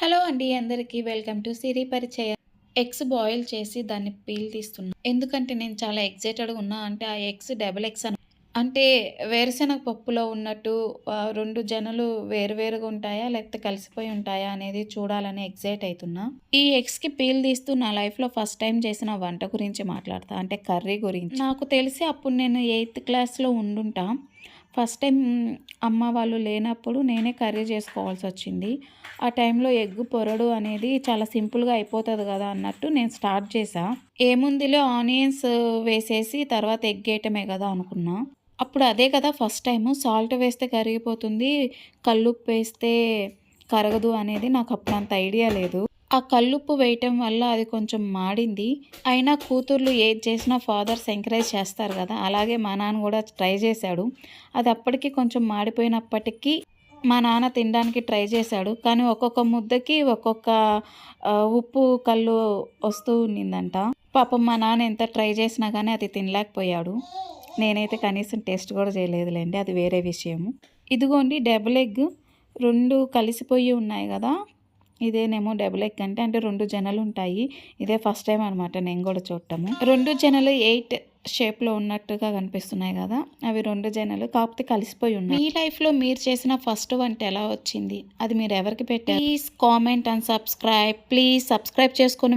Hello అండి అందరికీ welcome to సిరి పరిచయ. ఎగ్స్ బాయిల్ చేసి దాన్ని పీల్ తీస్తున్నా. ఎందుకంటే నేను చాలా ఎక్సైటెడ్‌గా ఉన్నా. అంటే ఆ ఎగ్స్ డబుల్ ఎగ్స్ అంటే వేరుశెనగ పప్పులో ఉన్నట్టు 2 జొన్నలు వేరు వేరుగా ఉంటాయా? లేకపోతే కలిసిపోయి ఉంటాయా? అనేది చూడాలని ఎక్సైట్ అయితున్నా. ఈ ఎగ్స్‌కి పీల్ తీస్తూ నా లైఫ్‌లో ఫస్ట్ టైమ్ చేసిన వంట గురించి మాట్లాడతా. అంటే కర్రీ గురించి. నాకు తెలిసి అప్పుడు నేను 8థ్ క్లాస్‌లో ఉండుంటా. ఫస్ట్ టైం అమ్మ వాళ్ళు లేనప్పుడు నేనే కర్రీ చేసుకోవాల్సొచ్చింది. ఆ టైంలో ఎగ్ పొరడు అనేది చాలా సింపుల్‌గా అయిపోతది గదా అన్నట్టు నేను స్టార్ట్ చేశా. ఏముందిలే ఆనియన్స్ వేసేసి తర్వాత ఎగ్ ఏయటమే గదా అనుకున్నా. అప్పుడు అదే కదా ఫస్ట్ టైము. సాల్ట్ వేస్తే కరిగిపోతుంది, కల్లుప్పేస్తే కరగదు అనేది నాకప్పుడు అంత ఐడియా లేదు. ఆ కల్లుప్పు వేయటం వల్ల అది కొంచెం మాడింది. అయినా కూతుర్లు ఏది చేసినా ఫాదర్స్ ఎంకరేజ్ చేస్తారు గదా! అలాగే మా నాన్న గూడా ట్రై చేశాడు. అది అప్పటికి కొంచెం మాడిపోయినప్పటికీ మా నాన్న తినడానికి ట్రై చేశాడు. కానీ ఒక్కొక్క ముద్దకి ఒక్కొక్క ఉప్పు, కల్లు వస్తూ ఉండిందంట. పాపం మా నాన్న ఎంత ట్రై చేసినా గానీ అది తినలేకపోయాడు. నేనైతే కనీసం టేస్ట్ కూడా చేయలేదులెండి. అది వేరే విషయము. ఇదిగోండి డబుల్ ఎగ్ 2 కలిసిపోయి ఉన్నాయి గదా! ఇదేనేమో డబుల్ ఎగ్ అంటే 2 జొన్నలుంటాయి. ఇదే ఫస్ట్ టైమ్ అనమాట నేను గూడా చూడటము. 2 జొన్నలు 8 షేప్‌లో ఉన్నట్టుగా కనిపిస్తున్నాయి గదా! అవి 2 జొన్నలు కాకపోతే కలిసిపోయి ఉన్నాయి. మీ లైఫ్‌లో మీరు చేసిన ఫస్ట్ వంట ఎలా వచ్చింది? అది మీరు ఎవరికి పెట్టారు? Please comment and subscribe. Please subscribe చేసుకొని